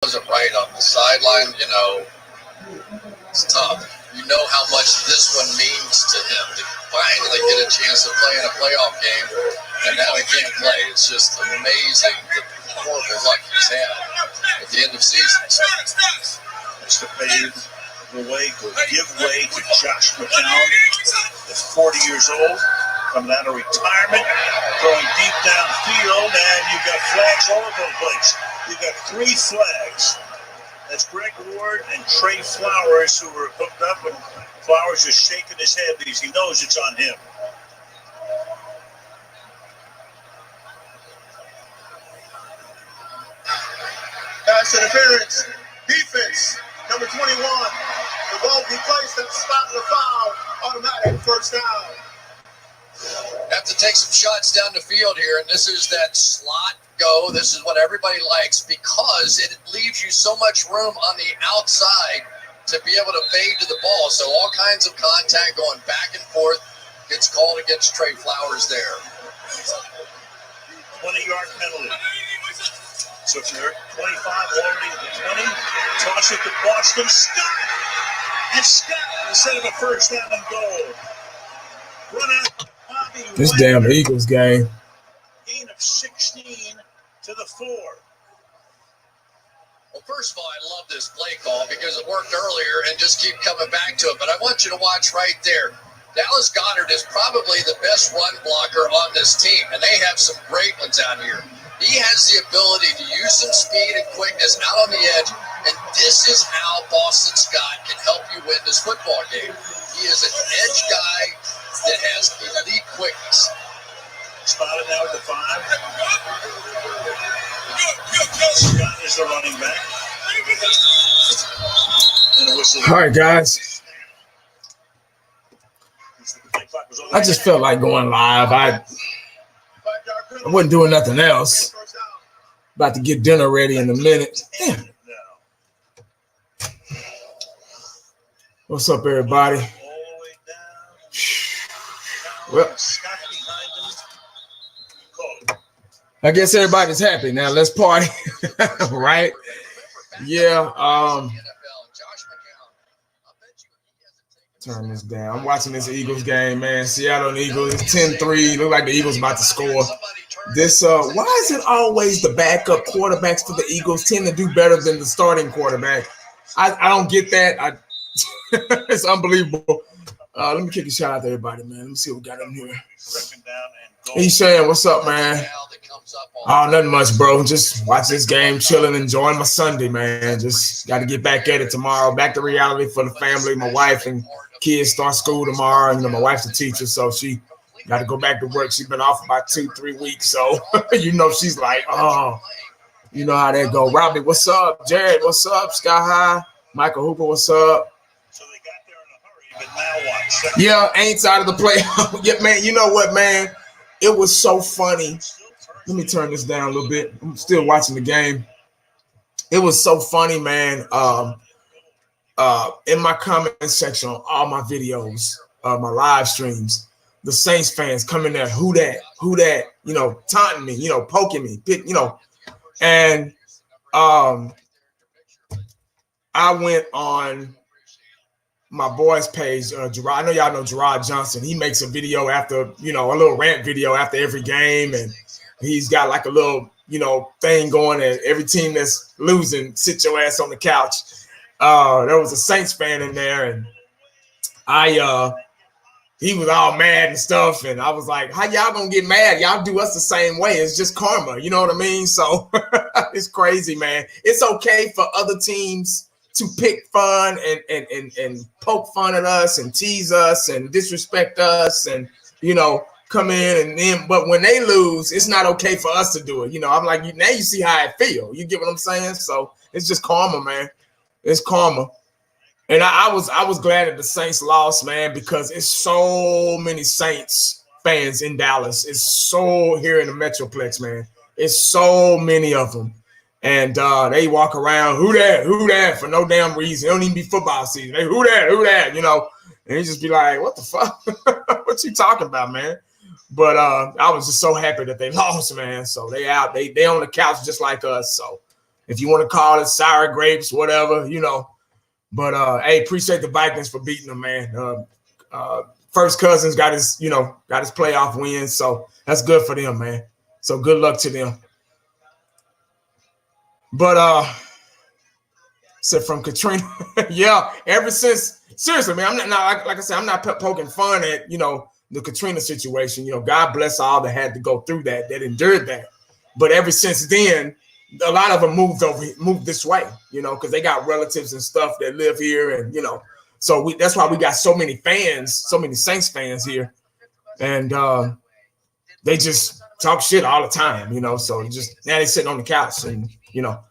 wasn't right on the sideline, it's tough. You know how much this one means to him to finally get a chance to play in a playoff game, and now he can't play. It's just amazing the horrible luck he's had at the end of seasons. Just to pave the way, give way to Josh McCown, that's 40 years old, coming out of retirement, throwing deep downfield, and you've got flags all over the place. You've got 3 flags. That's Greg Ward and Trey Flowers who were hooked up, and Flowers is shaking his head because he knows it's on him. Pass interference, defense, number 21. The ball be placed at the spot of the foul, automatic first down. Have to take some shots down the field here, and this is that slot go. This is what everybody likes because it leaves you so much room on the outside to be able to fade to the ball. So all kinds of contact going back and forth gets called against Trey Flowers there. 20-yard penalty. So if you're 25 already at the 20, toss it to Boston Scott. And Scott, instead of a first down and goal, run out. This damn Eagles game. Gain of 16 to the 4. Well, first of all, I love this play call because it worked earlier and just keep coming back to it. But I want you to watch right there. Dallas Goedert is probably the best run blocker on this team, and they have some great ones out here. He has the ability to use some speed and quickness out on the edge, and this is how Boston Scott can help you win this football game. He is an edge guy that has elite quickness. Spotted now at the 5. Scott is the running back. And a whistle. All right, guys. I just felt like going live. I wasn't doing nothing else. About to get dinner ready in a minute. Damn. What's up, everybody? Well, I guess everybody's happy now. Let's party, right? Yeah. Turn this down. I'm watching this Eagles game, man. Seattle Eagles, it's 10-3. Look like the Eagles about to score. This why is it always the backup quarterbacks for the Eagles tend to do better than the starting quarterback? I don't get that. It's unbelievable. Let me kick a shout out to everybody, man. Let me see what we got in here. He's saying, what's up, man? Oh, nothing much, bro. Just watch this game, chilling, enjoying my Sunday, man. Just got to get back at it tomorrow. Back to reality for the family. My wife and kids start school tomorrow. You know, my wife's a teacher, so she got to go back to work. She's been off about 2-3 weeks, so you know she's like, oh, you know how that go. Robbie, what's up? Jared, what's up? Sky High, Michael Hooper, what's up? So they got there in a hurry, but now what? Yeah, ain't side of the play. Yeah, man. You know what, man? It was so funny. Let me turn this down a little bit. I'm still watching the game. It was so funny, man. In my comment section on all my videos, my live streams, the Saints fans come in there, who that, you know, taunting me, you know, poking me, you know. And I went on my boy's page, Gerard. I know y'all know Gerard Johnson. He makes a video after, you know, a little rant video after every game, and he's got like a little, you know, thing going that every team that's losing, sit your ass on the couch. There was a Saints fan in there, and he was all mad and stuff, and I was like, how y'all gonna get mad? Y'all do us the same way. It's just karma, you know what I mean? So it's crazy, man. It's okay for other teams to pick fun and poke fun at us and tease us and disrespect us and, you know, come in and then, but when they lose, it's not okay for us to do it. You know, I'm like, now you see how I feel. You get what I'm saying? So it's just karma, man. It's karma. And I was glad that the Saints lost, man, because it's so many Saints fans in Dallas. It's so here in the Metroplex, man. It's so many of them. And they walk around, who that, for no damn reason. It don't even be football season. They, who that, you know. And you just be like, what the fuck? What you talking about, man? But I was just so happy that they lost, man. So they out. They on the couch just like us. So if you want to call it sour grapes, whatever, you know. But hey, appreciate the Vikings for beating them, man. First Cousins got his playoff win, so that's good for them, man. So good luck to them. But so from Katrina, yeah, ever since, seriously, man, I'm not like I said, I'm not poking fun at, you know, the Katrina situation. You know, God bless all that had to go through that endured that. But ever since then, a lot of them moved this way, you know, because they got relatives and stuff that live here, and you know, so that's why we got so many fans, so many Saints fans here, and they just talk shit all the time, you know. So just now they sitting on the couch, and you know,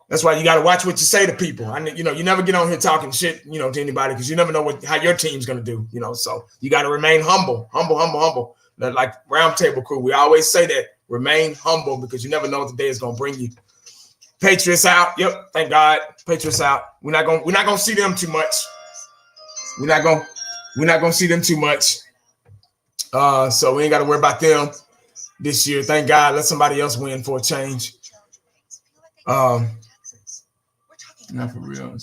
that's why you got to watch what you say to people. You know, you never get on here talking shit, you know, to anybody, because you never know how your team's gonna do, you know. So you got to remain humble. Like Roundtable Crew, we always say that. Remain humble, because you never know what the day is gonna bring you. Patriots out. Yep, thank God. Patriots out. We're not gonna see them too much. We're not gonna see them too much. So we ain't gotta worry about them this year. Thank God. Let somebody else win for a change. Not for real.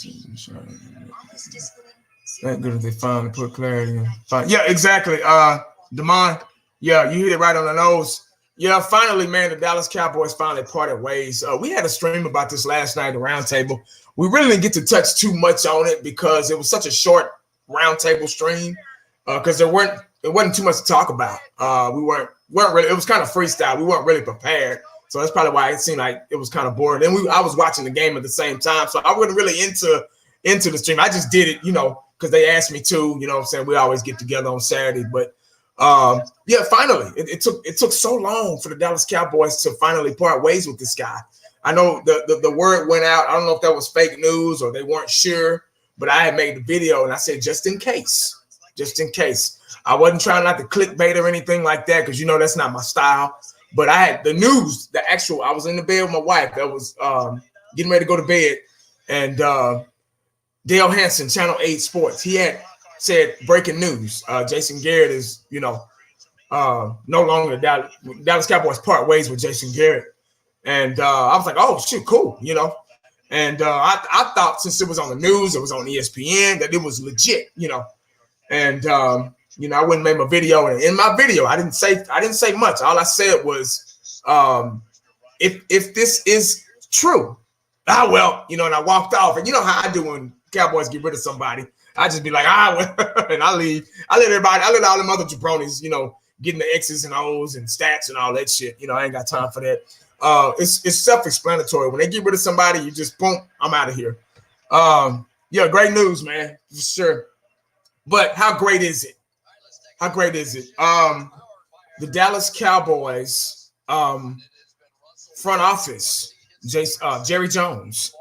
Thank goodness they finally put clarity in. Yeah, exactly. Damon, yeah, you hit it right on the nose. Yeah, finally, man, the Dallas Cowboys finally parted ways. We had a stream about this last night, the Roundtable. We really didn't get to touch too much on it because it was such a short Roundtable stream, because it wasn't too much to talk about. We weren't really, it was kind of freestyle. We weren't really prepared. So that's probably why it seemed like it was kind of boring. And I was watching the game at the same time. So I wasn't really into the stream. I just did it, you know, because they asked me to, you know what I'm saying? We always get together on Saturday, but yeah, finally, it took so long for the Dallas Cowboys to finally part ways with this guy. I know the word went out. I don't know if that was fake news or they weren't sure, but I had made the video and I said, just in case. I wasn't trying not to clickbait or anything like that, because you know that's not my style. But I had the news, I was in the bed with my wife. That was getting ready to go to bed, and Dale Hansen, Channel 8 Sports, he had said breaking news. Jason Garrett is, you know, no longer Dallas Cowboys part ways with Jason Garrett. And I was like, oh, shit, cool, you know. And I thought since it was on the news, it was on ESPN, that it was legit, you know. And, you know, I wouldn't make my video. And in my video, I didn't say much. All I said was, if this is true, well, you know, and I walked off. And you know how I do when Cowboys get rid of somebody. I just be like, well, and I leave. I let all them other jabronis, you know, getting the X's and O's and stats and all that shit. You know, I ain't got time for that. It's self-explanatory. When they get rid of somebody, you just boom, I'm out of here. Yeah, great news, man, for sure. But how great is it? The Dallas Cowboys front office, Jerry Jones.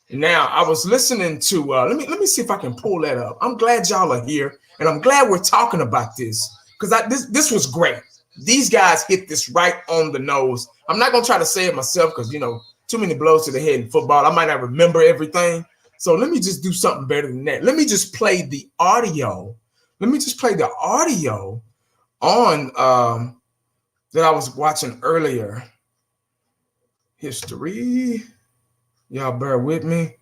Now, I was listening to, let me see if I can pull that up. I'm glad y'all are here, and I'm glad we're talking about this, because this was great. These guys hit this right on the nose. I'm not going to try to say it myself because, you know, too many blows to the head in football. I might not remember everything. So let me just do something better than that. Let me just play the audio. On that I was watching earlier. History. Y'all bear with me.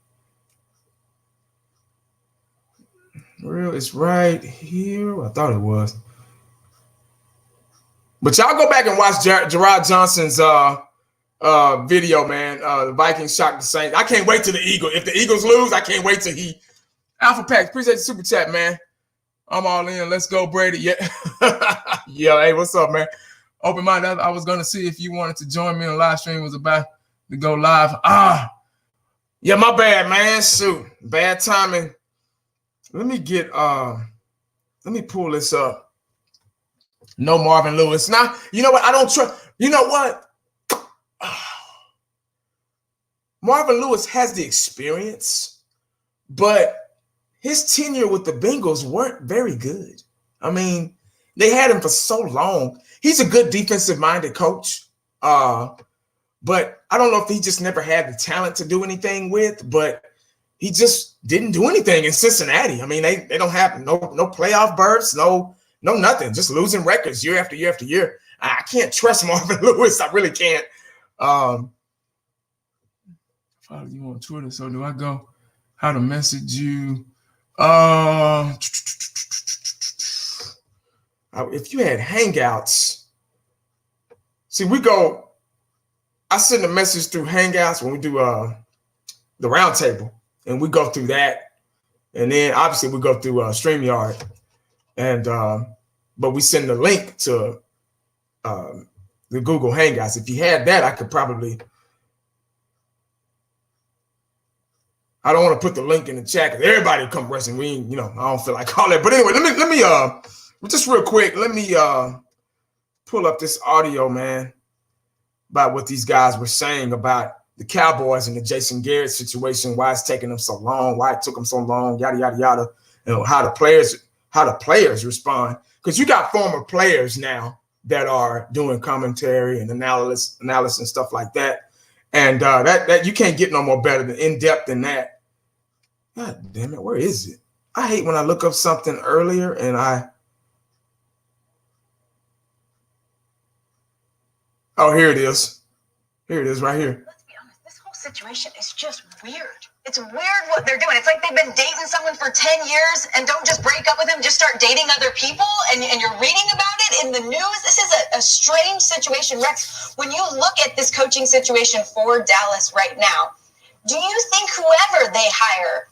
It's right here. I thought it was. But y'all go back and watch Gerard Johnson's video, man. The Vikings shocked the Saints. I can't wait till the Eagles. If the Eagles lose, I can't wait till Alpha Pack, appreciate the super chat, man. I'm all in. Let's go, Brady. Yeah. Yeah, hey, what's up, man? Open mind. I was going to see if you wanted to join me on the live stream. Was about to go live. Yeah, my bad, man. Shoot. Bad timing. Let me pull this up. No Marvin Lewis. Now, you know what? I don't trust. You know what? Marvin Lewis has the experience, but his tenure with the Bengals weren't very good. I mean, they had him for so long. He's a good defensive-minded coach, but I don't know if he just never had the talent to do anything with, but he just didn't do anything in Cincinnati. I mean, they don't have no playoff berths, no nothing, just losing records year after year after year. I can't trust Marvin Lewis. I really can't. follow you on Twitter. So do I go how to message you? If you had Hangouts, see, I send a message through Hangouts when we do the roundtable, and we go through that. And then obviously we go through StreamYard, and but we send the link to the Google Hangouts. If you had that, I could probably. I don't want to put the link in the chat because everybody come wrestling. I don't feel like all that. But anyway, let me just real quick. Let me pull up this audio, man, about what these guys were saying about the Cowboys and the Jason Garrett situation. Why it's taking them so long? Why it took them so long? Yada yada yada. How the players respond, because you got former players now that are doing commentary and analysis and stuff like that. And that you can't get no more better than in-depth than that. God damn it, where is it? I hate when I look up something earlier and here it is. Here it is right here. Let's be honest, this whole situation is just weird. It's weird what they're doing. It's like they've been dating someone for 10 years and don't just break up with him, just start dating other people, and you're reading about it in the news. This is a strange situation. Rex, when you look at this coaching situation for Dallas right now, do you think whoever they hire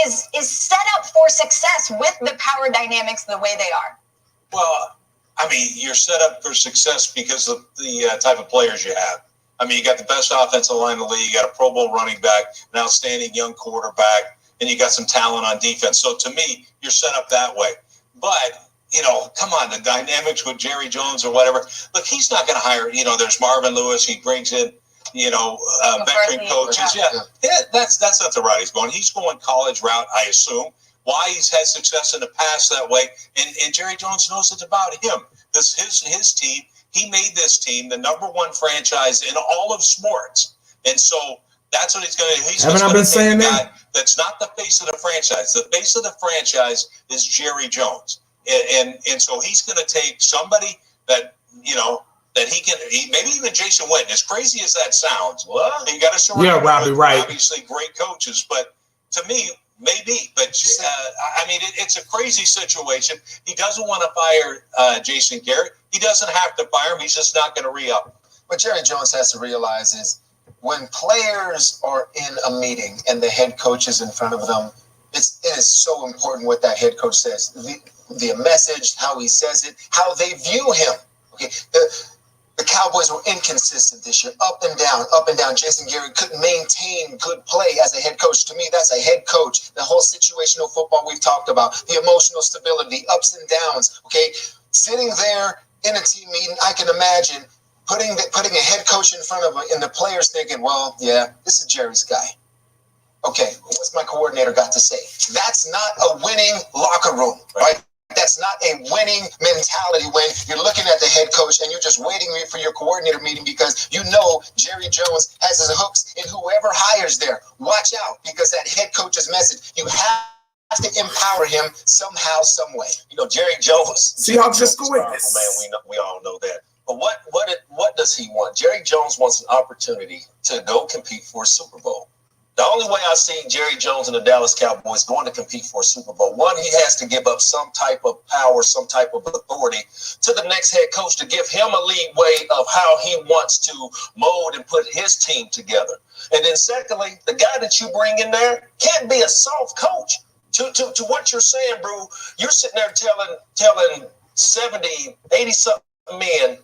is set up for success with the power dynamics the way they are? Well, I mean, you're set up for success because of the type of players you have. I mean, you got the best offensive line in the league, you got a Pro Bowl running back, an outstanding young quarterback, and you got some talent on defense. So to me, you're set up that way. But, come on, the dynamics with Jerry Jones or whatever. Look, he's not going to hire, there's Marvin Lewis. He brings in, veteran coaches. Yeah, that's not the route he's going. He's going college route, I assume. Why he's had success in the past that way. And Jerry Jones knows it's about him. This his team. He made this team the #1 franchise in all of sports. And so that's what he's going to do. He's Haven't I been saying that? That's not the face of the franchise. The face of the franchise is Jerry Jones. And so he's going to take somebody that, that maybe even Jason Witten, as crazy as that sounds. Well, you got to surround Robbie, right. Obviously great coaches. But to me, maybe, but it's a crazy situation. He doesn't want to fire Jason Garrett. He doesn't have to fire him. He's just not going to re-up. What Jerry Jones has to realize is when players are in a meeting and the head coach is in front of them, it is so important what that head coach says. The message, how he says it, how they view him. Okay, the Cowboys were inconsistent this year, up and down. Jason Garrett couldn't maintain good play as a head coach. To me, that's a head coach. The whole situational football we've talked about, the emotional stability, ups and downs. Okay, sitting there in a team meeting, I can imagine putting a head coach in front of and the players thinking, well, yeah, this is Jerry's guy. Okay, what's my coordinator got to say? That's not a winning locker room, right? That's not a winning mentality when you're looking at the head coach and you're just waiting for your coordinator meeting because Jerry Jones has his hooks in whoever hires there. Watch out, because that head coach's message, you have to empower him somehow, some way. Jerry Jones. Seahawks just go with this. Man, we all know that. But what does he want? Jerry Jones wants an opportunity to go compete for a Super Bowl. The only way I see Jerry Jones and the Dallas Cowboys going to compete for a Super Bowl, one, he has to give up some type of power, some type of authority to the next head coach to give him a leeway of how he wants to mold and put his team together. And then secondly, the guy that you bring in there can't be a soft coach. To what you're saying, bro, you're sitting there telling 70, 80-something men,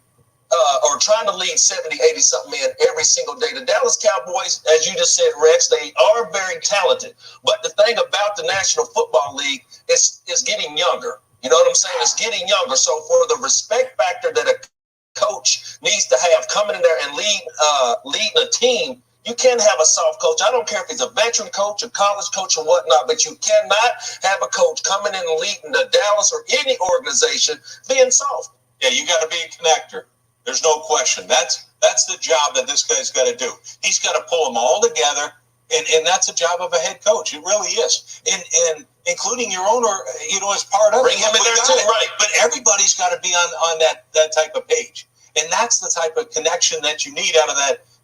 or trying to lead 70, 80-something men every single day. The Dallas Cowboys, as you just said, Rex, they are very talented. But the thing about the National Football League is getting younger. You know what I'm saying? It's getting younger. So for the respect factor that a coach needs to have coming in there and leading a team, you can't have a soft coach. I don't care if he's a veteran coach, a college coach, or whatnot, but you cannot have a coach coming in and leading the Dallas or any organization being soft. Yeah, you got to be a connector. There's no question. That's the job that this guy's got to do. He's got to pull them all together, and that's the job of a head coach. It really is. And including your owner, as part of it. Bring him in there too, right? But everybody's got to be on that type of page. And that's the type of connection that you need out of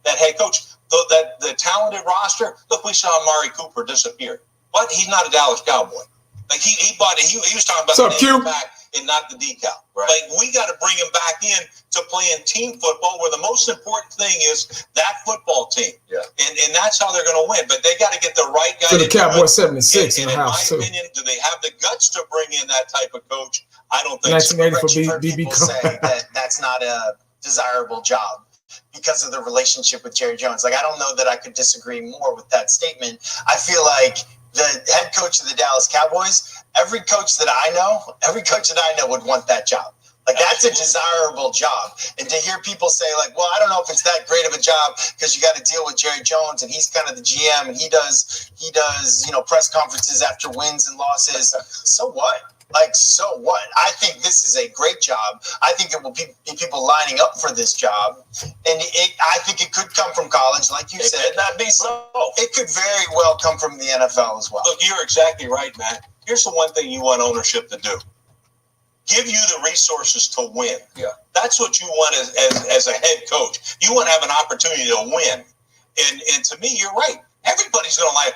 that head coach. The talented roster. Look, we saw Amari Cooper disappear. What? He's not a Dallas Cowboy. Like he bought it. He was talking about the name back and not the decal. Right. Like we got to bring him back in to playing team football, where the most important thing is that football team. Yeah. And that's how they're going to win. But they got to get the right guy. So the Cowboys 76 in the house too. In my opinion, do they have the guts to bring in that type of coach? I don't think so. 1980 for people say that that's not a desirable job because of the relationship with Jerry Jones. Like, I don't know that I could disagree more with that statement. I feel like the head coach of the Dallas Cowboys, every coach that I know would want that job. Like, that's a desirable job. And to hear people say, like, well, I don't know if it's that great of a job because you got to deal with Jerry Jones and he's kind of the GM and he does, press conferences after wins and losses. So what? Like, so what? I think this is a great job. I think it will be people lining up for this job. And I think it could come from college, like you said. It could not be so. It could very well come from the NFL as well. Look, you're exactly right, Matt. Here's the one thing you want ownership to do. Give you the resources to win. Yeah. That's what you want as a head coach. You want to have an opportunity to win. And to me, you're right. Everybody's going to like,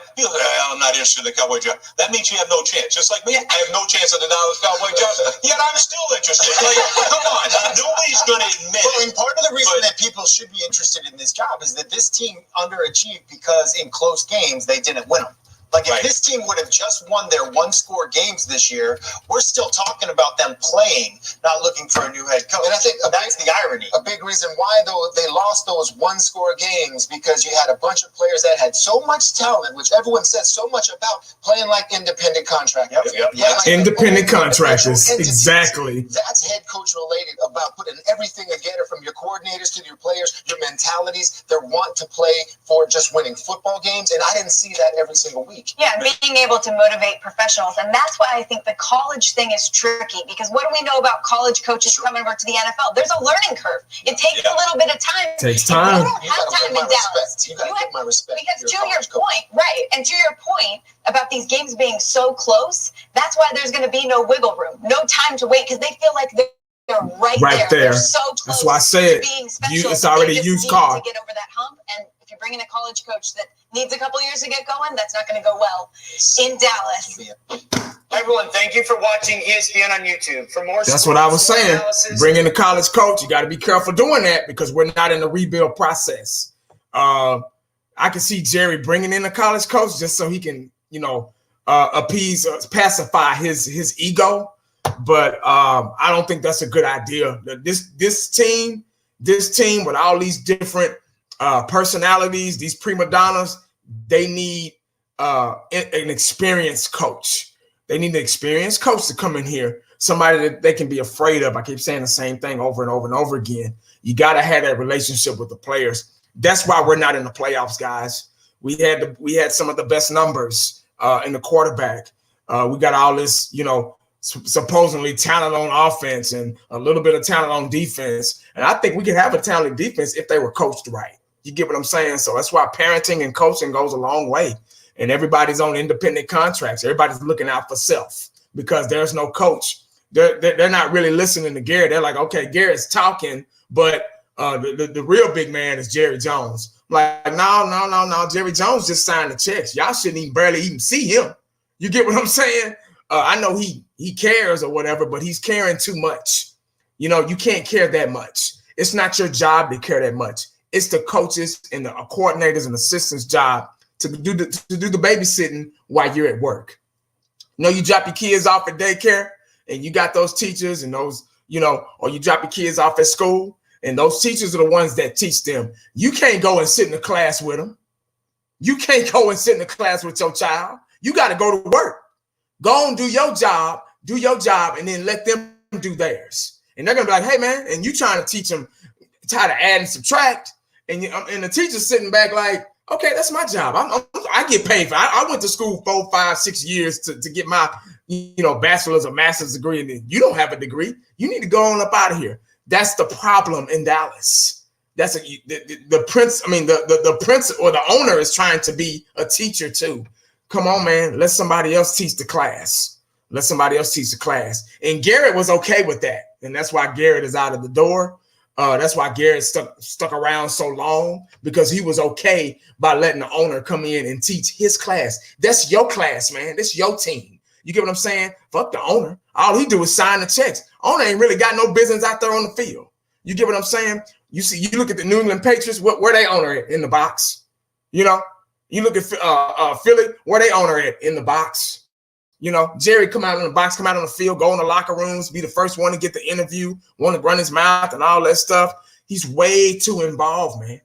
I'm not interested in the Cowboy job. That means you have no chance. Just like me, I have no chance at the Dallas Cowboy job. Yet I'm still interested. Like, come on. Nobody's going to admit it. Well, and part of the reason that people should be interested in this job is that this team underachieved because in close games, they didn't win them. Like, if this team would have just won their one-score games this year, we're still talking about them playing, not looking for a new head coach. And I think that's the irony. A big reason why, though, they lost those one-score games because you had a bunch of players that had so much talent, which everyone says so much about, playing like independent contractors. Like independent contractors, exactly. That's head coach related, about putting everything together, from your coordinators to your players, your mentalities. They want to play for just winning football games, and I didn't see that every single week. Yeah, being able to motivate professionals. And that's why I think the college thing is tricky, because what do we know about college coaches coming over to the NFL? There's a learning curve. It takes a little bit of time. Takes time. You don't have time in Dallas. You got to get my respect. Because to your point, right, and to your point about these games being so close, that's why there's going to be no wiggle room, no time to wait, because they feel like they're right there. They're so close. That's why I said it's already a used car. To get over that hump, and if you're bringing a college coach that needs a couple years to get going, that's not going to go well in Dallas. Everyone, thank you for watching ESPN on YouTube. For more, that's what I was saying. Bring in a college coach. You got to be careful doing that because we're not in the rebuild process. I can see Jerry bringing in a college coach just so he can, appease, pacify his ego. But I don't think that's a good idea. This team with all these different personalities, these prima donnas, they need an experienced coach. They need an experienced coach to come in here, somebody that they can be afraid of. I keep saying the same thing over and over and over again. You got to have that relationship with the players. That's why we're not in the playoffs, guys. We had some of the best numbers in the quarterback. We got all this, supposedly talent on offense and a little bit of talent on defense. And I think we could have a talented defense if they were coached right. You get what I'm saying? So that's why parenting and coaching goes a long way. And everybody's on independent contracts. Everybody's looking out for self because there's no coach. They're not really listening to Garrett. They're like, okay, Garrett's talking, but the real big man is Jerry Jones. I'm like, no. Jerry Jones just signed the checks. Y'all shouldn't barely even see him. You get what I'm saying? I know he cares or whatever, but he's caring too much. You can't care that much. It's not your job to care that much. It's the coaches and the coordinators and assistants' job to do the babysitting while you're at work. You drop your kids off at daycare and you got those teachers and those, or you drop your kids off at school and those teachers are the ones that teach them. You can't go and sit in the class with them. You can't go and sit in the class with your child. You got to go to work. Go and do your job, and then let them do theirs. And they're going to be like, hey, man, and you trying to teach them how to add and subtract. And the teacher's sitting back like, okay, that's my job. I get paid for it. I went to school 4, 5, 6 years to get my, bachelor's or master's degree. And then you don't have a degree. You need to go on up out of here. That's the problem in Dallas. That's the prince. I mean, the prince or the owner is trying to be a teacher too. Come on, man. Let somebody else teach the class. And Garrett was okay with that. And that's why Garrett is out of the door. That's why Garrett stuck around so long, because he was okay by letting the owner come in and teach his class. That's your class, man. That's your team. You get what I'm saying? Fuck the owner. All he do is sign the checks. Owner ain't really got no business out there on the field. You get what I'm saying? You see, you look at the New England Patriots, where they owner at? In the box. You know, you look at Philly, where they owner at? In the box. You know, Jerry come out in the box, come out on the field, go in the locker rooms, be the first one to get the interview, want to run his mouth and all that stuff. He's way too involved, man.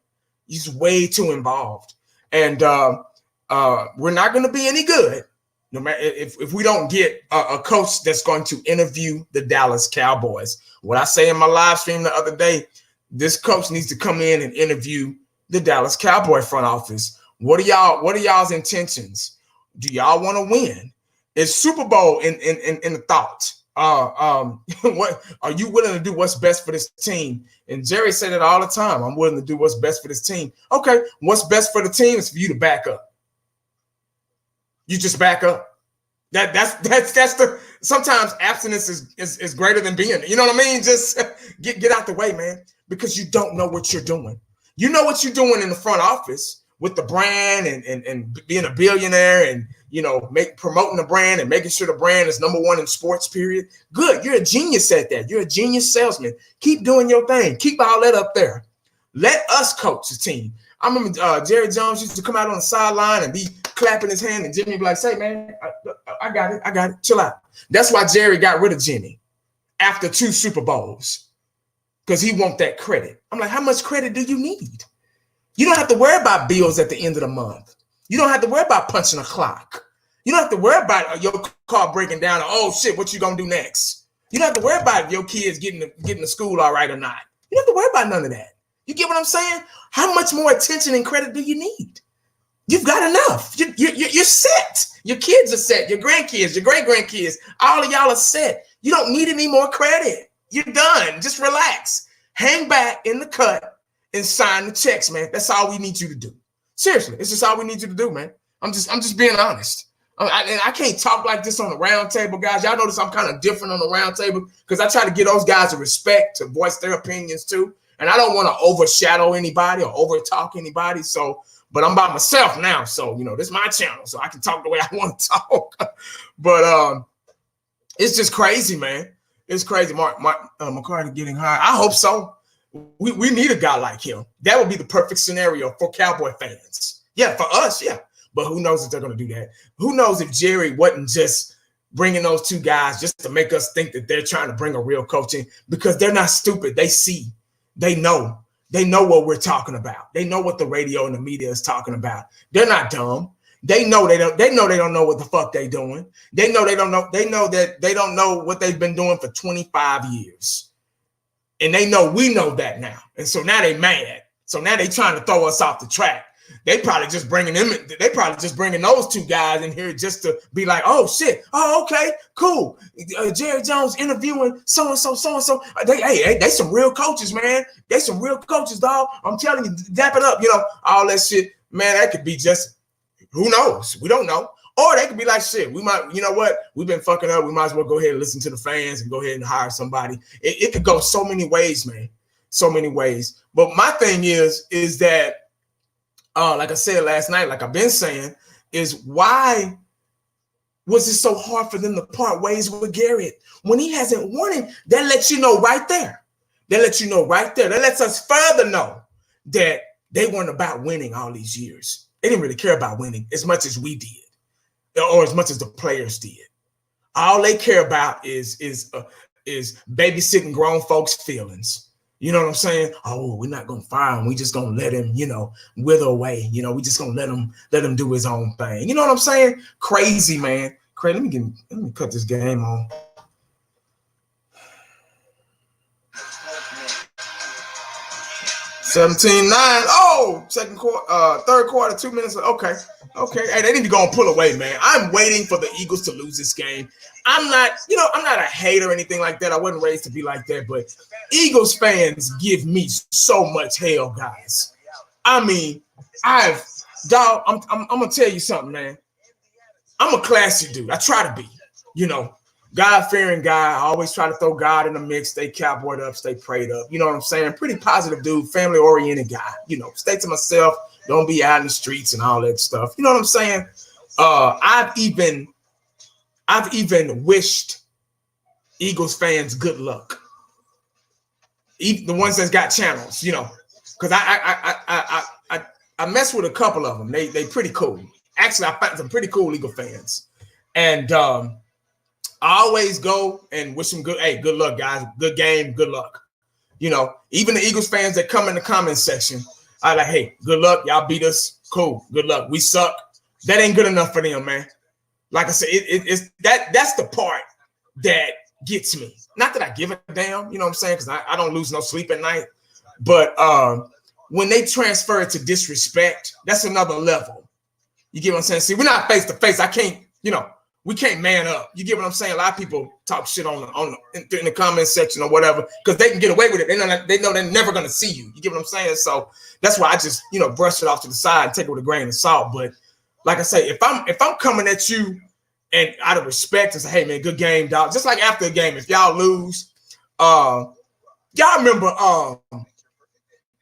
He's way too involved. And we're not going to be any good no matter if we don't get a coach that's going to interview the Dallas Cowboys. What I say in my live stream the other day, this coach needs to come in and interview the Dallas Cowboy front office. What are y'all's intentions? Do y'all want to win? Is Super Bowl in the thought? What are you willing to do? What's best for this team? And Jerry said it all the time. I'm willing to do what's best for this team. Okay, what's best for the team is for you to back up. You just back up. That's the sometimes abstinence is greater than being. You know what I mean? Just get out the way, man, because you don't know what you're doing. You know what you're doing in the front office with the brand and being a billionaire and, you know, promoting the brand and making sure the brand is number one in sports, period. Good. You're a genius at that. You're a genius salesman. Keep doing your thing. Keep all that up there. Let us coach the team. I remember Jerry Jones used to come out on the sideline and be clapping his hand, and Jimmy would be like, say, man, I got it. Chill out. That's why Jerry got rid of Jimmy after 2 Super Bowls, because he wants that credit. I'm like, how much credit do you need? You don't have to worry about bills at the end of the month. You don't have to worry about punching a clock. You don't have to worry about your car breaking down. Or, oh, shit, what you going to do next? You don't have to worry about if your kids getting to school all right or not. You don't have to worry about none of that. You get what I'm saying? How much more attention and credit do you need? You've got enough. You're set. Your kids are set. Your grandkids, your great-grandkids, all of y'all are set. You don't need any more credit. You're done. Just relax. Hang back in the cut and sign the checks, man. That's all we need you to do. Seriously, it's just all we need you to do, man. I'm just being honest. I can't talk like this on the round table, guys. Y'all notice I'm kind of different on the round table because I try to give those guys a respect to voice their opinions too. And I don't want to overshadow anybody or overtalk anybody. So, but I'm by myself now. So, you know, this is my channel. So I can talk the way I want to talk. But it's just crazy, man. It's crazy. McCarthy getting high. I hope so. We need a guy like him. That would be the perfect scenario for Cowboy fans. Yeah, for us, yeah. But who knows if they're going to do that? Who knows if Jerry wasn't just bringing those 2 guys just to make us think that they're trying to bring a real coach in, because they're not stupid. They see. They know. They know what we're talking about. They know what the radio and the media is talking about. They're not dumb. They know they don't know what the fuck they're doing. They know they don't know. They know that they don't know what they've been doing for 25 years. And they know we know that now. And so now they mad. So now they trying to throw us off the track. They probably just bringing those 2 guys in here just to be like, oh shit, oh okay, cool. Jerry Jones interviewing so and so. They some real coaches, man. They some real coaches, dog. I'm telling you, dap it up, you know, all that shit, man. That could be just, who knows? We don't know. Or they could be like, shit, we might, you know what? We've been fucking up. We might as well go ahead and listen to the fans and go ahead and hire somebody. It could go so many ways, man. So many ways. But my thing is that, like I said last night, like I've been saying, is why was it so hard for them to part ways with Garrett when he hasn't won it? That lets you know right there. That lets you know right there. That lets us further know that they weren't about winning all these years. They didn't really care about winning as much as we did, or as much as the players did. All they care about is babysitting grown folks' feelings. You know what I'm saying? Oh, we're not gonna fire him. We just gonna let him, you know, wither away. You know, we just gonna let him do his own thing. You know what I'm saying? Crazy, man. Crazy. Let me cut this game on. 17-9. Oh, third quarter, 2 minutes. Okay. Hey, they need to go and pull away, man. I'm waiting for the Eagles to lose this game. I'm not a hater or anything like that. I wasn't raised to be like that, but Eagles fans give me so much hell, guys. I mean, I'm gonna tell you something, man. I'm a classy dude. I try to be, you know, God-fearing guy. I always try to throw God in the mix. Stay cowboyed up, stay prayed up. You know what I'm saying? Pretty positive dude, family-oriented guy. You know, stay to myself. Don't be out in the streets and all that stuff. You know what I'm saying? I've even wished Eagles fans good luck. Even the ones that's got channels, you know, because I mess with a couple of them. They pretty cool. Actually, I found some pretty cool Eagle fans, and I always go and wish them good. Hey, good luck, guys. Good game. Good luck. You know, even the Eagles fans that come in the comment section, I like, hey, good luck. Y'all beat us. Cool. Good luck. We suck. That ain't good enough for them, man. Like I said, it's that's the part that gets me. Not that I give a damn, you know what I'm saying? Because I don't lose no sleep at night. But when they transfer it to disrespect, that's another level. You get what I'm saying? See, we're not face to face. I can't, you know, we can't man up. You get what I'm saying? A lot of people talk shit in the comment section or whatever because they can get away with it. They know they're never gonna see you. You get what I'm saying? So that's why I just, you know, brush it off to the side and take it with a grain of salt. But like I say, if I'm coming at you and out of respect and say, hey man, good game, dog. Just like after a game, if y'all lose, y'all remember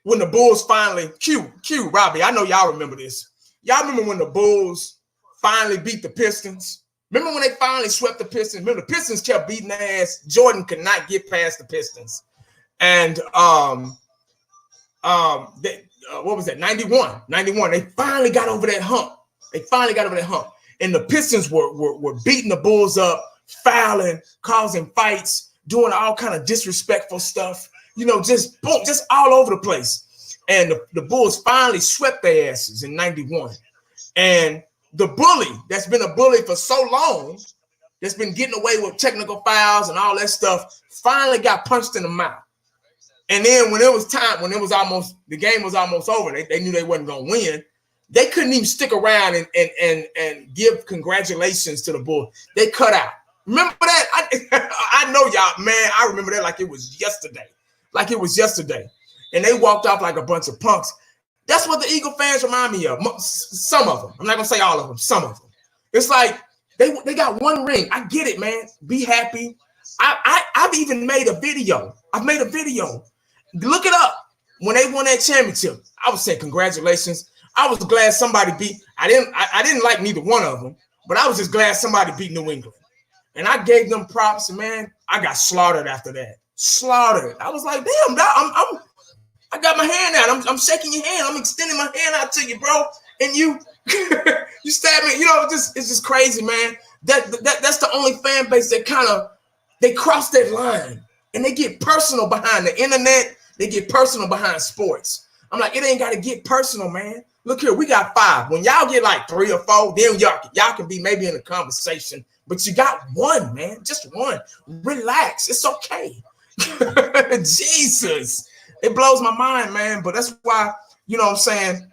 when the Bulls finally, Q, Robbie, I know y'all remember this. Y'all remember when the Bulls finally beat the Pistons? Remember when they finally swept the Pistons? Remember the Pistons kept beating their ass. Jordan could not get past the Pistons. And what was that? 91. They finally got over that hump. And the Pistons were beating the Bulls up, fouling, causing fights, doing all kind of disrespectful stuff. You know, just boom, just all over the place. And the Bulls finally swept their asses in 91. And the bully that's been a bully for so long, that's been getting away with technical fouls and all that stuff, finally got punched in the mouth. And then when it was time, when it was almost, the game was almost over, they knew they wasn't going to win. They couldn't even stick around and give congratulations to the Bulls. They cut out. Remember that? I know y'all, man, I remember that like it was yesterday. And they walked off like a bunch of punks. That's what the Eagle fans remind me of. Some of them. I'm not going to say all of them. Some of them. It's like they got one ring. I get it, man. Be happy. I've even made a video. Look it up. When they won that championship, I was saying congratulations. I was glad somebody beat. I didn't like neither one of them, but I was just glad somebody beat New England. And I gave them props, and man, I got slaughtered after that. Slaughtered. I was like, damn, I got my hand out. I'm shaking your hand. I'm extending my hand out to you, bro. And you you stab me. You know, it's just crazy, man. That's the only fan base that kind of, they cross that line and they get personal behind the internet. They get personal behind sports. I'm like, it ain't got to get personal, man. Look here, we got 5. When y'all get like 3 or 4, then y'all can be maybe in a conversation. But you got one, man. Just one. Relax. It's okay. Jesus. It blows my mind, man. But that's why, you know what I'm saying,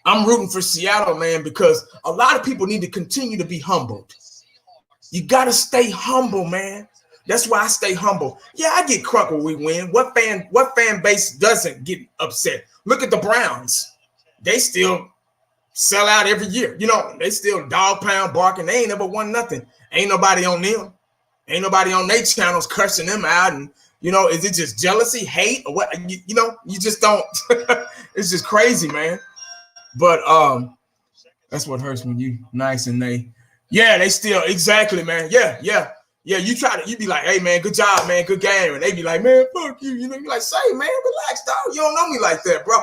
I'm rooting for Seattle, man, because a lot of people need to continue to be humbled. You got to stay humble, man. That's why I stay humble. Yeah, I get crunk when we win. What fan base doesn't get upset? Look at the Browns. They still sell out every year. You know, they still dog pound barking. They ain't never won nothing. Ain't nobody on them. Ain't nobody on their channels cursing them out. And, you know, is it just jealousy, hate, or what? You know, you just don't. It's just crazy, man. But that's what hurts when you nice and they still, exactly, man. Yeah. You be like, hey, man, good job, man, good game. And they be like, man, fuck you. You know, you like, say, man, relax, dog. You don't know me like that, bro.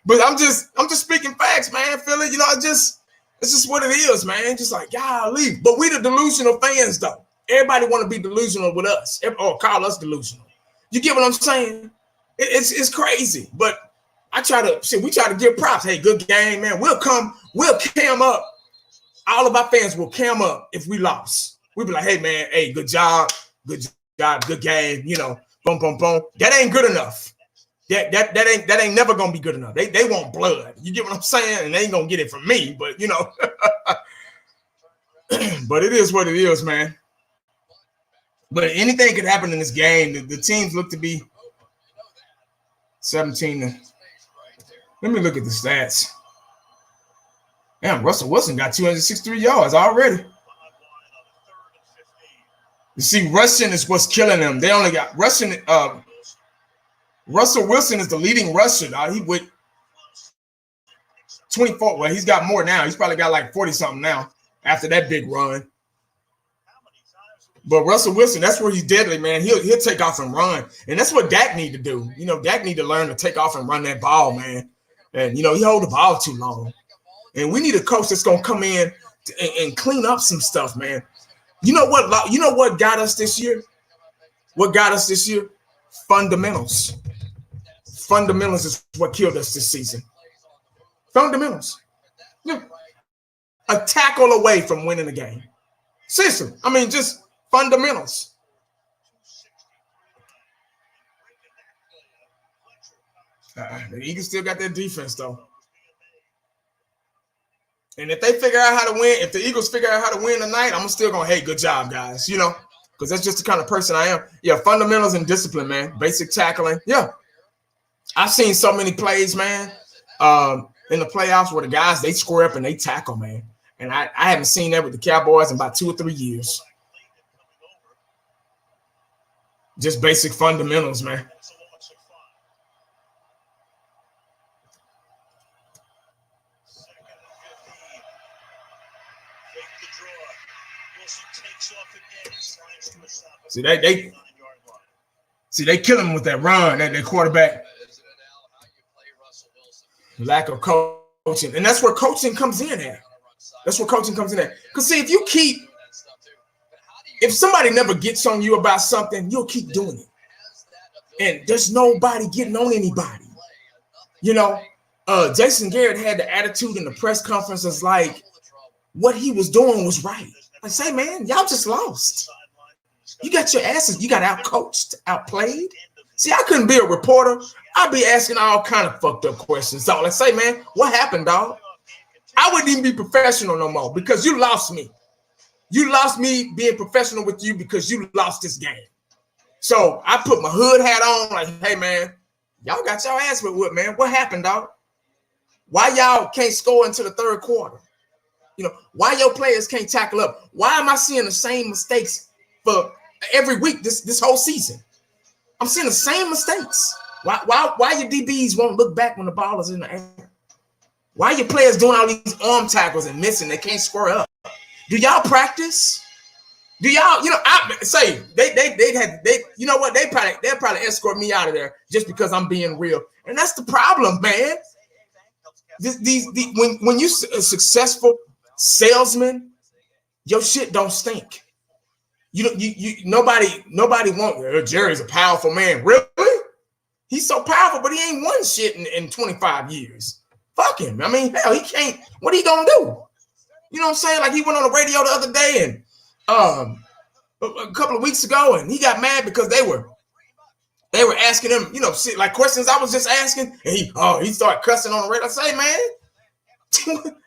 But I'm just speaking facts, man. Feel it? You know, it's just what it is, man. Just like, golly. But we the delusional fans, though. Everybody want to be delusional with us or call us delusional. You get what I'm saying? It's crazy. But we try to give props. Hey, good game, man. We'll cam up. All of our fans will cam up if we lost. We'll be like, hey, man, hey, good job, good game, you know, boom, boom, boom. That ain't good enough. That ain't never gonna be good enough. They want blood. You get what I'm saying? And they ain't gonna get it from me, but you know. But it is what it is, man. But anything could happen in this game. The teams look to be 17. Let me look at the stats. Damn, Russell Wilson got 263 yards already. You see, rushing is what's killing them. They only got rushing. Russell Wilson is the leading rusher. He with 24. Well, he's got more now. He's probably got like 40-something now after that big run. But Russell Wilson, that's where he's deadly, man. He'll take off and run. And that's what Dak need to do. You know, Dak need to learn to take off and run that ball, man. And, you know, he hold the ball too long. And we need a coach that's going to come in and clean up some stuff, man. You know what got us this year? What got us this year? Fundamentals. Fundamentals is what killed us this season. Fundamentals. Yeah. A tackle away from winning the game. Seriously. I mean, just fundamentals. The Eagles still got their defense, though. And if they figure out how to win, if the Eagles figure out how to win tonight, I'm still going, hey, good job, guys. You know, because that's just the kind of person I am. Yeah, fundamentals and discipline, man. Basic tackling. Yeah. I've seen so many plays, man, in the playoffs where the guys, they square up and they tackle, man. And I haven't seen that with the Cowboys in about 2 or 3 years. Just basic fundamentals, man. See, they kill him with that run, that quarterback. Lack of coaching. And that's where coaching comes in at. That's where coaching comes in at. Because, see, if somebody never gets on you about something, you'll keep doing it. And there's nobody getting on anybody. You know, Jason Garrett had the attitude in the press conference as like what he was doing was right. I say, man, y'all just lost. You got your asses, you got out-coached, outplayed. See, I couldn't be a reporter. I'd be asking all kind of fucked up questions. So let's say, man, what happened, dog? I wouldn't even be professional no more because you lost me. You lost me being professional with you because you lost this game. So I put my hood hat on like, hey, man, y'all got your ass with, man. What happened, dog? Why y'all can't score into the third quarter? You know, why your players can't tackle up? Why am I seeing the same mistakes for every week this whole season? I'm seeing the same mistakes. Why your DBs won't look back when the ball is in the air? Why your players doing all these arm tackles and missing? They can't square up. Do y'all practice? Do y'all, you know, I say they you know what? They'll probably escort me out of there just because I'm being real. And that's the problem, man. When you a successful salesman, your shit don't stink. Nobody wants. Jerry's a powerful man. Really? He's so powerful, but he ain't won shit in 25 years. Fuck him. I mean, hell, he can't. What are he gonna do? You know what I'm saying? Like he went on the radio the other day and a couple of weeks ago, and he got mad because they were asking him, you know, like questions I was just asking, and he started cussing on the radio. I say, man,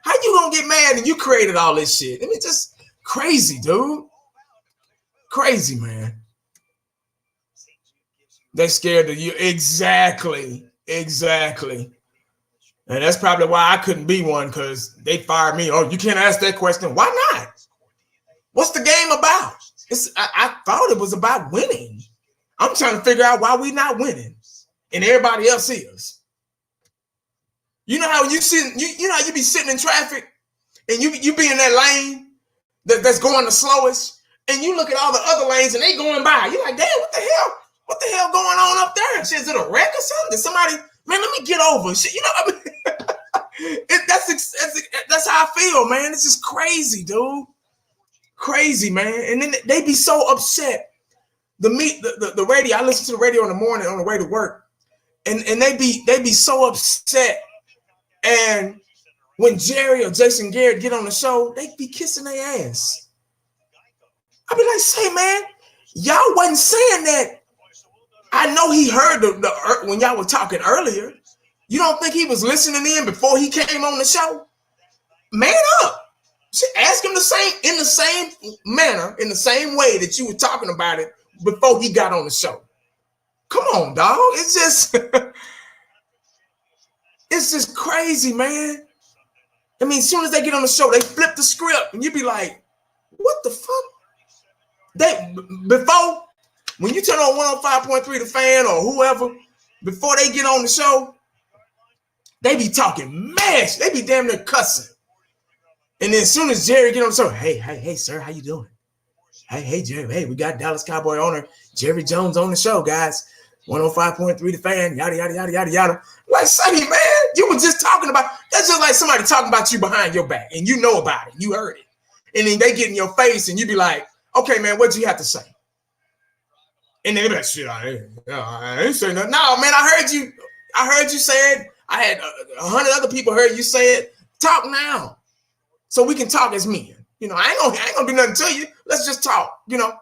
how you gonna get mad and you created all this shit? I mean, just crazy, dude. Crazy, man. They scared of you. Exactly. And that's probably why I couldn't be one, because they fired me. Oh, you can't ask that question. Why not? What's the game about? I thought it was about winning. I'm trying to figure out why we not winning and everybody else is. You know how you know how you be sitting in traffic and you be in that lane that's going the slowest, and you look at all the other lanes and they going by. You're like, damn, what the hell going on up there? Is it a wreck or something? Did somebody, man, let me get over. Shit, you know, I mean, that's how I feel, man. It's just crazy, dude. Crazy, man. And then they be so upset. The radio, I listen to the radio in the morning on the way to work, and they be so upset. And when Jerry or Jason Garrett get on the show, they be kissing their ass. I be like, say, man, y'all wasn't saying that. I know he heard the when y'all were talking earlier. You don't think he was listening in before he came on the show? Man up. Ask him in the same manner, in the same way that you were talking about it before he got on the show. Come on, dog. It's just crazy, man. I mean, as soon as they get on the show, they flip the script, and you be like, what the fuck? Before, when you turn on 105.3 The Fan or whoever, before they get on the show, they be talking mash. They be damn near cussing. And then as soon as Jerry get on the show, hey, sir, how you doing? Hey, Jerry, hey, we got Dallas Cowboy owner Jerry Jones on the show, guys. 105.3 The Fan, yada, yada, yada, yada, yada. Like, Sonny, man, you were just talking about, that's just like somebody talking about you behind your back, and you know about it. You heard it. And then they get in your face, and you be like, okay, man, what'd you have to say? And they be like, shit, I ain't saying nothing. No, man, I heard you say it. I had 100 other people heard you say it. Talk now. So we can talk as men. You know, I ain't gonna do nothing to you. Let's just talk. You know,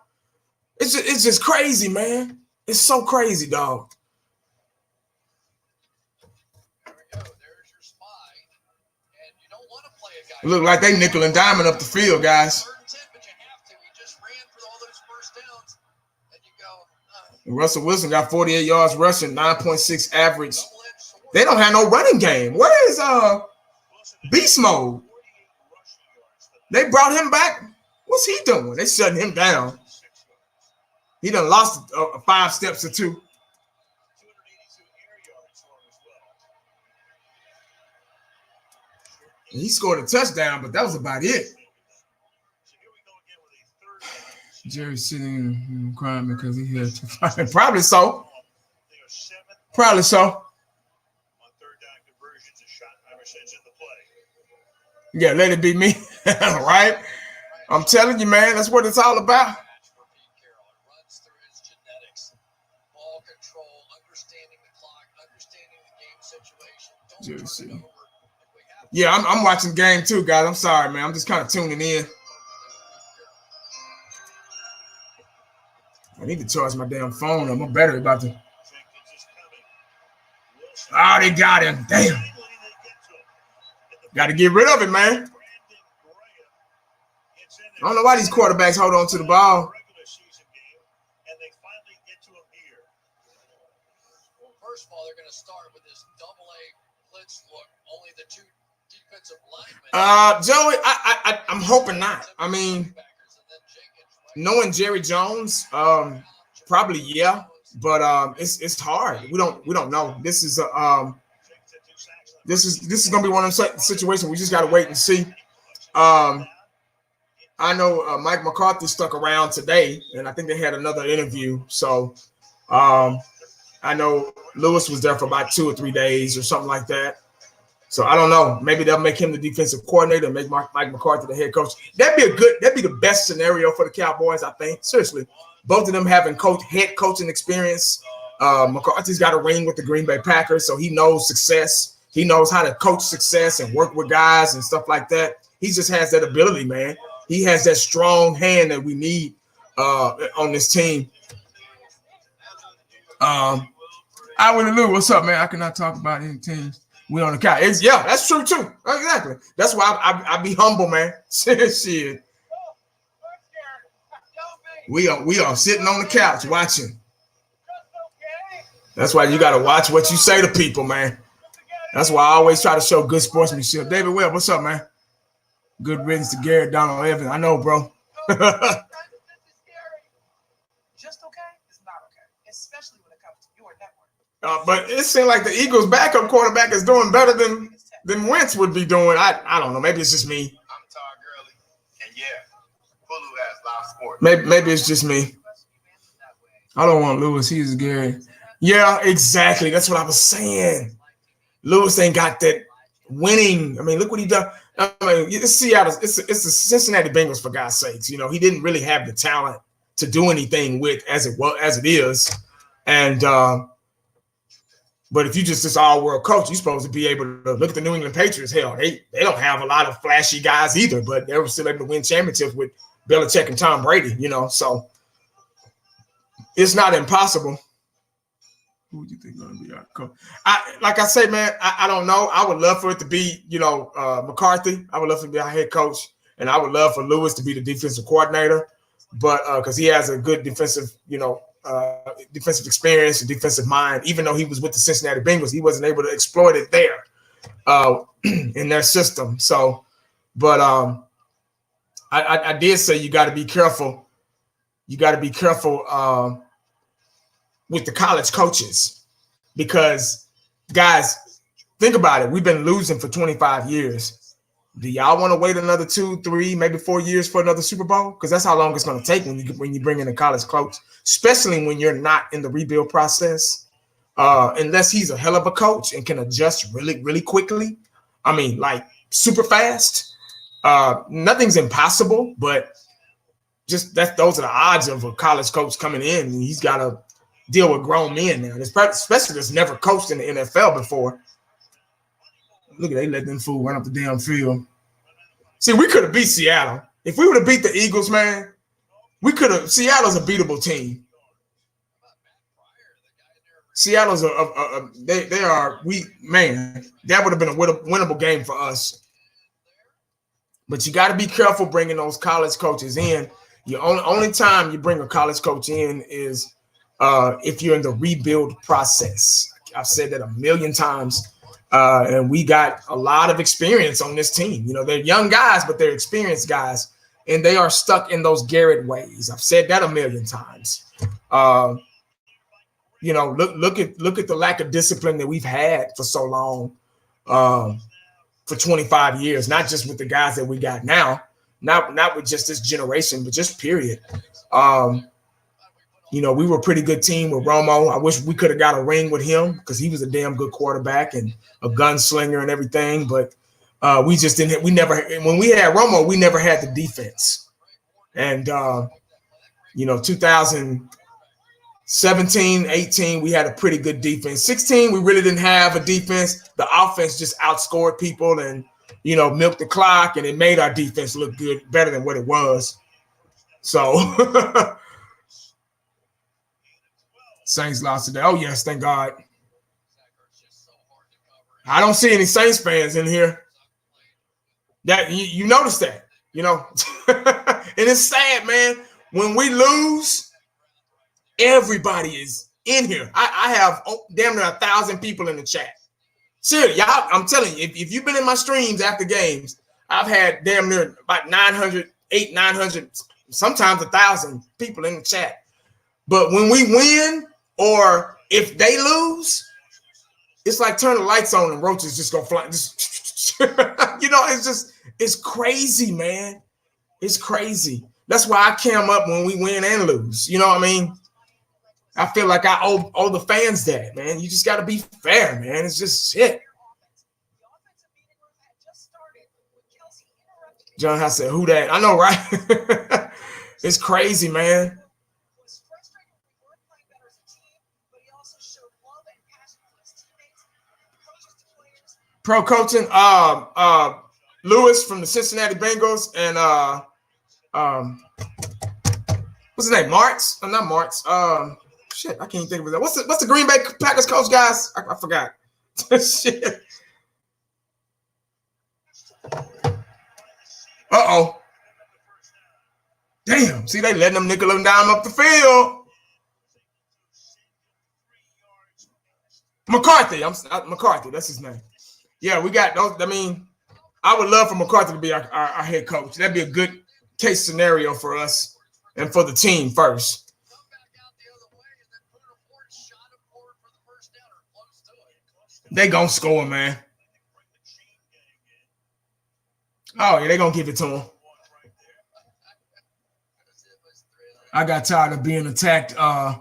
it's just crazy, man. It's so crazy, dog. There we go. There's your spy. And you don't want to play a guy. It look like they nickel and diamond up the field, guys. But you have to. He just ran for all those first downs. And you go, Russell Wilson got 48 yards rushing, 9.6 average. They don't have no running game. Where is Beast Mode? They brought him back. What's he doing? They shutting him down. He done lost 5 steps or 2. He scored a touchdown, but that was about it. Jerry's sitting crying because he had to fight. Probably so. Probably so. Yeah, let it be me. Right? I'm telling you, man, that's what it's all about. Yeah, I'm watching game too, guys. I'm sorry, man. I'm just kind of tuning in. I need to charge my damn phone. My battery about to. Oh, they got him. Damn. Got to get rid of it, man. I don't know why these quarterbacks hold on to the ball. Well, first of all, they're going to start with this double-A blitz look. Only the 2 defensive linemen. Joey, I'm hoping not. I mean, knowing Jerry Jones, probably yeah, but it's hard. We don't know. This is gonna be one of those situations we just got to wait and see. I know Mike McCarthy stuck around today, and I think they had another interview. So I know Lewis was there for about 2 or 3 days or something like that. So I don't know. Maybe they'll make him the defensive coordinator, make Mike McCarthy the head coach. That'd be the best scenario for the Cowboys, I think. Seriously, both of them having head coaching experience. McCarthy's got a ring with the Green Bay Packers, so he knows success. He knows how to coach success and work with guys and stuff like that. He just has that ability, man. He has that strong hand that we need on this team. I wouldn't know. What's up, man? I cannot talk about any teams. We on the couch. Yeah, that's true too. Exactly. That's why I be humble, man. Shit. We are sitting on the couch watching. That's why you got to watch what you say to people, man. That's why I always try to show good sportsmanship. David Webb, what's up, man? Good riddance to Garrett, Donald Evans. I know, bro. Just okay is not okay, especially when it comes to your network. But it seemed like the Eagles' backup quarterback is doing better than Wentz would be doing. I don't know. Maybe it's just me. I'm Todd Gurley, and yeah, Hulu has live sports. Maybe it's just me. I don't want Lewis. He's Gary. Yeah, exactly. That's what I was saying. Lewis ain't got that winning. I mean, look what he done. I mean, it's Seattle. It's the Cincinnati Bengals, for God's sakes. You know, he didn't really have the talent to do anything with as it is. And but if you just this all-world coach, you're supposed to be able to look at the New England Patriots. Hell, they don't have a lot of flashy guys either, but they were still able to win championships with Belichick and Tom Brady. You know, so it's not impossible. Who would you think is going to be our coach? Like I say, man, I don't know. I would love for it to be, McCarthy. I would love for it to be our head coach, and I would love for Lewis to be the defensive coordinator, but because he has a good defensive, defensive experience and defensive mind. Even though he was with the Cincinnati Bengals, he wasn't able to exploit it there in their system. So, but I did say you got to be careful. you got to be careful with the college coaches because, guys, think about it. We've been losing for 25 years. Do y'all want to wait another 2, 3, maybe 4 years for another Super Bowl? Because that's how long it's going to take when you bring in a college coach, especially when you're not in the rebuild process. Unless he's a hell of a coach and can adjust really, really quickly. I mean, like super fast. Nothing's impossible, but just those are the odds of a college coach coming in. And he's got to deal with grown men now, especially that's never coached in the NFL before. Look at they let them fool run up the damn field. See, we could have beat Seattle. If we would have beat the Eagles, man, Seattle's a beatable team. Seattle's that would have been a winnable game for us. But you got to be careful bringing those college coaches in. Your only time you bring a college coach in is if you're in the rebuild process. I've said that a million times. And we got a lot of experience on this team. You know, they're young guys, but they're experienced guys, and they are stuck in those Garrett ways. I've said that a million times. You know, look at the lack of discipline that we've had for so long, for 25 years. Not just with the guys that we got now, not with just this generation, but just period. You know, we were a pretty good team with Romo. I wish we could have got a ring with him because he was a damn good quarterback and a gunslinger and everything. But we just didn't. When we had Romo, we never had the defense. And, you know, 2017, 18, we had a pretty good defense. 16, we really didn't have a defense. The offense just outscored people and, you know, milked the clock, and it made our defense look good, better than what it was. So Saints lost today. Oh, yes, thank God. I don't see any Saints fans in here. That you notice that, you know. And it's sad, man. When we lose, everybody is in here. I have damn near 1,000 people in the chat. Seriously, y'all, I'm telling you, if you've been in my streams after games, I've had damn near about 900, 900, sometimes 1,000 people in the chat. But when we win, or if they lose, it's like turn the lights on and roaches just go fly. You know, it's crazy, man. It's crazy. That's why I cam up when we win and lose. You know what I mean? I feel like I owe the fans that, man. You just got to be fair, man. It's just shit. John House said, who that? I know, right? It's crazy, man. Pro coaching, Lewis from the Cincinnati Bengals and what's his name? Martz? Oh, not Martz. Shit, I can't think of it. What's the Green Bay Packers coach, guys? I forgot. Shit. Uh-oh. Damn. See, they letting them nickel and dime up the field. McCarthy. McCarthy. That's his name. Yeah, we got those. I mean, I would love for McCarthy to be our head coach. That'd be a good case scenario for us and for the team first. They gonna score, man. Oh, yeah, they gonna give it to him. I got tired of being attacked. Of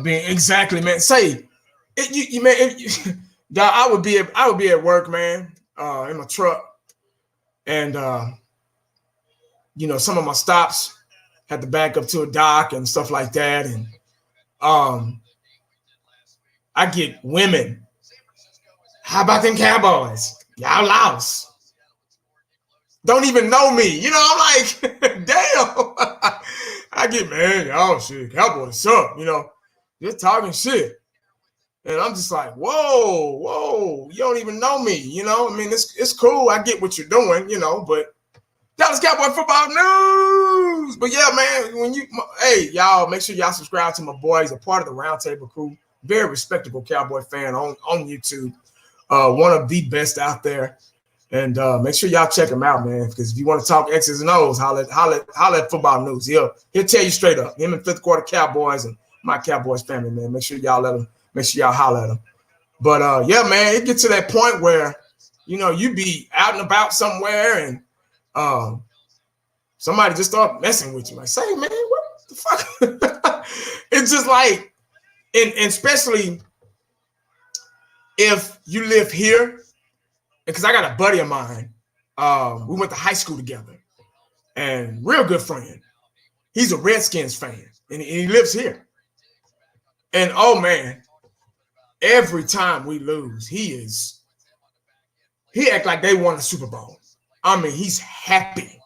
being exactly, man. Say it, I would be at work, man, in my truck, and you know, some of my stops had to back up to a dock and stuff like that, and I get women. How about them Cowboys? Y'all lost. Don't even know me. You know, I'm like, damn. I get, man, y'all shit. Cowboys suck. You know, just talking shit. And I'm just like, whoa, you don't even know me. You know, I mean, it's cool. I get what you're doing, you know, but Dallas Cowboy football news. But yeah, man, hey, y'all, make sure y'all subscribe to my boy. He's a part of the Roundtable crew. Very respectable Cowboy fan on YouTube. One of the best out there. And make sure y'all check him out, man. Because if you want to talk X's and O's, holla at Football News. He'll tell you straight up. Him and Fifth Quarter Cowboys and my Cowboys family, man. Make sure y'all holler at him. But yeah, man, it gets to that point where, you know, you be out and about somewhere and somebody just start messing with you. Like, say, man, what the fuck? It's just like, and especially if you live here, because I got a buddy of mine. We went to high school together, and real good friend. He's a Redskins fan, and he lives here. And oh man, every time we lose, he act like they won a Super Bowl. I mean, he's happy.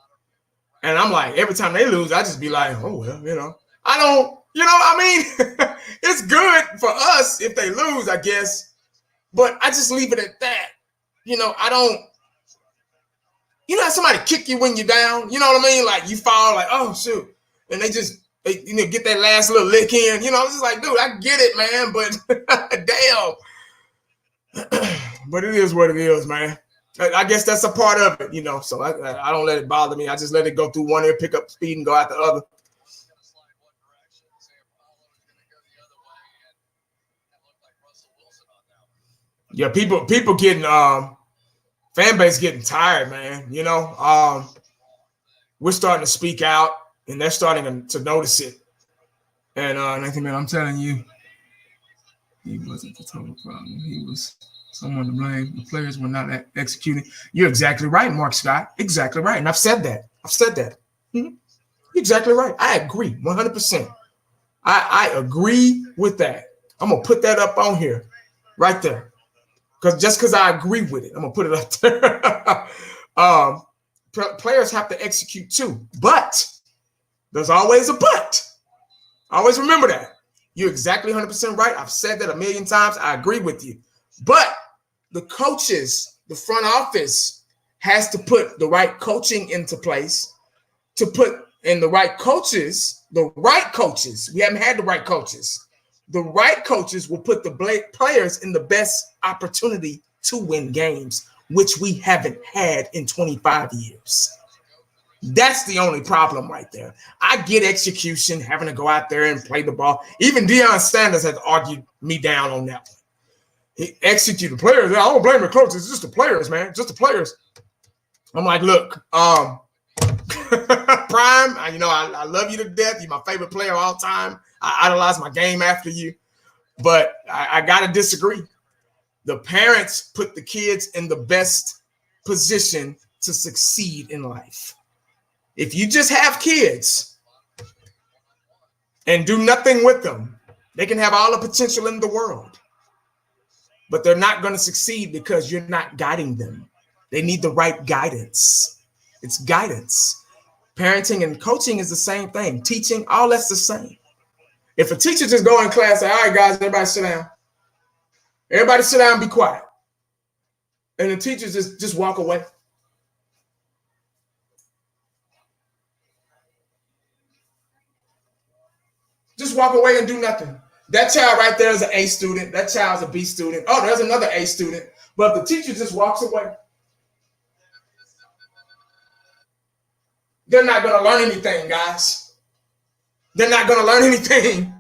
And I'm like, every time they lose, I just be like, oh well, you know. I don't, you know, I mean, it's good for us if they lose, I guess. But I just leave it at that. You know, I don't, you know, somebody kick you when you're down, you know what I mean? Like you fall like, oh shoot. And they you know, get that last little lick in, you know, it's just like, dude, I get it, man, but damn. But it is what it is, man. I guess that's a part of it, you know, so I don't let it bother me. I just let it go through one ear, pick up speed and go out the other. Yeah, people getting, fan base getting tired, man. You know, we're starting to speak out, and they're starting to notice it. And Nathan, man, I'm telling you, he wasn't the total problem. He was someone to blame. The players were not executing. You're exactly right, Mark Scott. Exactly right. And I've said that. Mm-hmm. You're exactly right. I agree 100%. I agree with that. I'm going to put that up on here right there. Because I agree with it, I'm gonna put it up there. Players have to execute too, but there's always a but. Always remember that. You're exactly 100% right. I've said that a million times. I agree with you. But the coaches, the front office, has to put the right coaching into place to put in the right coaches. We haven't had the right coaches. The right coaches will put the players in the best opportunity to win games, which we haven't had in 25 years. That's the only problem right there. I get execution, having to go out there and play the ball. Even Deion Sanders has argued me down on that one. He executed players. I don't blame the coaches. It's just the players, man. Just the players. I'm like, look, Prime, you know, I love you to death. You're my favorite player of all time. I idolize my game after you, but I got to disagree. The parents put the kids in the best position to succeed in life. If you just have kids and do nothing with them, they can have all the potential in the world, but they're not going to succeed because you're not guiding them. They need the right guidance. It's guidance. Parenting and coaching is the same thing. Teaching, all that's the same. If a teacher just go in class and say, all right, guys, everybody sit down. Everybody sit down and be quiet. And the teachers just walk away. Just walk away and do nothing. That child right there is an A student. That child's a B student. Oh, there's another A student. But if the teacher just walks away, they're not going to learn anything, guys. They're not going to learn anything.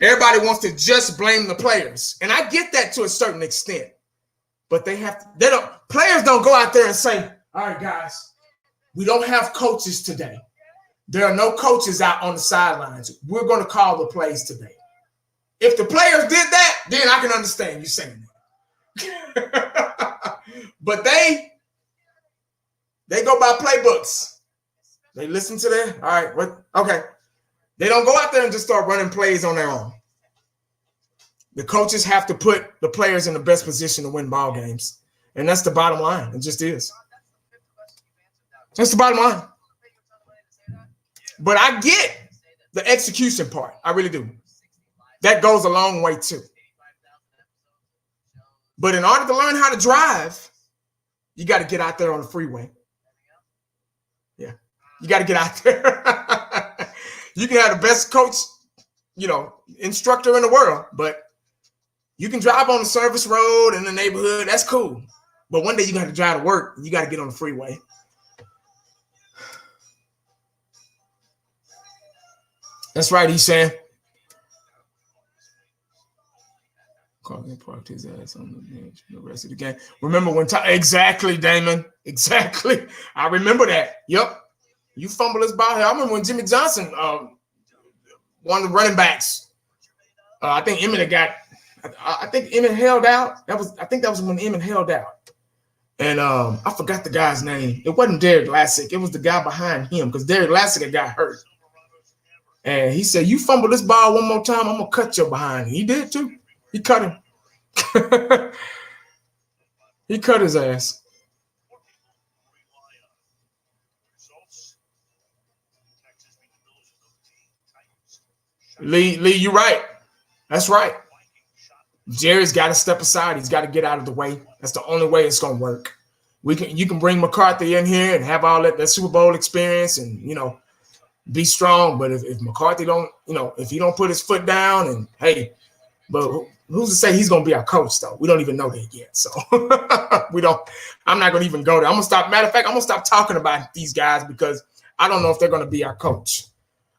Everybody wants to just blame the players. And I get that to a certain extent. But players don't go out there and say, all right, guys, we don't have coaches today. There are no coaches out on the sidelines. We're going to call the plays today. If the players did that, then I can understand you saying that. But they go by playbooks. They listen to that. All right. What? Okay. They don't go out there and just start running plays on their own. The coaches have to put the players in the best position to win ball games. And that's the bottom line. It just is. That's the bottom line. But I get the execution part. I really do. That goes a long way too. But in order to learn how to drive, you got to get out there on the freeway. Yeah. You got to get out there. You can have the best coach, instructor in the world, but You can drive on the service road in the neighborhood. That's cool. But one day you got to drive to work. You got to get on the freeway. That's right, he's saying. Carlton parked his ass on the bench for the rest of the game. Remember when exactly, Damon. Exactly. I remember that. Yep. You fumble this ball here. I remember when Jimmy Johnson, one of the running backs. I think Emmett held out. I think that was when Emmett held out. And I forgot the guy's name. It wasn't Derek Lassick. It was the guy behind him because Derek Lassick got hurt. And he said, you fumble this ball one more time, I'm going to cut your behind. And he did too. He cut him. He cut his ass. Lee, you're right. That's right. Jerry's got to step aside. He's got to get out of the way. That's the only way it's going to work. You can bring McCarthy in here and have all that Super Bowl experience and, be strong. But if McCarthy don't, if he don't put his foot down and, hey, but who's to say he's going to be our coach, though? We don't even know that yet. So I'm not going to even go there. I'm going to stop. Matter of fact, I'm going to stop talking about these guys because I don't know if they're going to be our coach.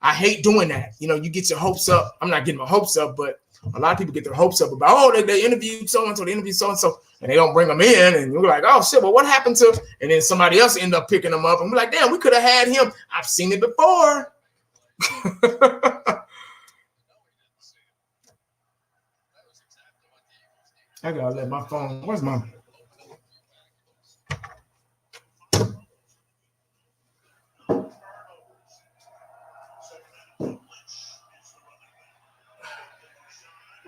I hate doing that. You get your hopes up. I'm not getting my hopes up, but a lot of people get their hopes up about, they interviewed so-and-so, they interviewed so-and-so, and they don't bring them in. And we're like, oh, shit, well, what happened to – and then somebody else end up picking them up. And we're like, damn, we could have had him. I've seen it before. I got to let my phone – where's my –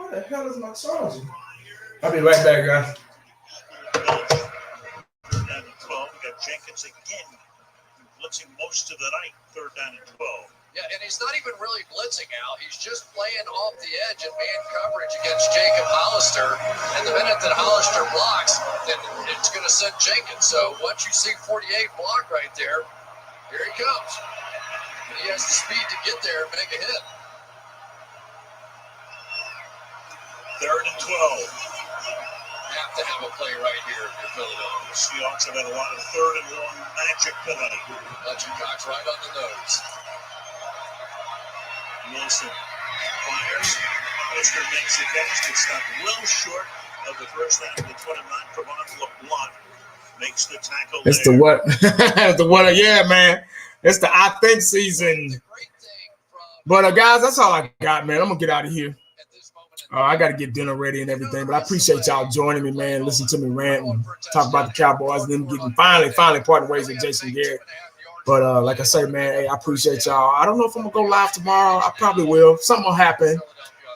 What the hell is my charger? I'll be right back, guys. Third down and 12. We got Jenkins again blitzing most of the night. Third down and 12. Yeah, and he's not even really blitzing out. He's just playing off the edge in man coverage against Jacob Hollister. And the minute that Hollister blocks, then it's going to send Jenkins. So once you see 48 block right there, here he comes. And he has the speed to get there and make a hit. Third and 12. Have to have a play right here if you're Philadelphia. The Seahawks have had a lot of third and long magic tonight. Fletcher Cox right on the nose. Wilson fires. Mister makes the catch. It's stopped well short of the first down to the 29. Trevon LeBlanc makes the tackle. It's there. The what? The what? Yeah, man. It's the I think season. But guys, that's all I got, man. I'm gonna get out of here. I got to get dinner ready and everything, but I appreciate y'all joining me, man. Listen to me rant and talk about the Cowboys and then getting finally parting ways with Jason Garrett. But like I say, man, hey, I appreciate y'all. I don't know if I'm going to go live tomorrow. I probably will. Something will happen.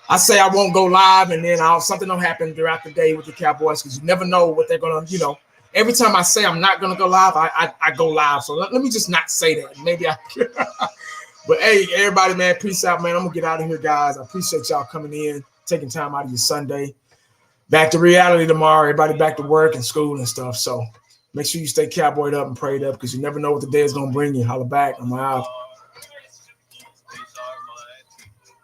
I say I won't go live, and then something will happen throughout the day with the Cowboys because you never know what they're going to, Every time I say I'm not going to go live, I go live. So let me just not say that. Maybe I But, hey, everybody, man, peace out, man. I'm going to get out of here, guys. I appreciate y'all coming in, taking time out of your Sunday. Back to reality tomorrow. Everybody back to work and school and stuff. So make sure you stay cowboyed up and prayed up because you never know what the day is going to bring you. Holla back. I'm out.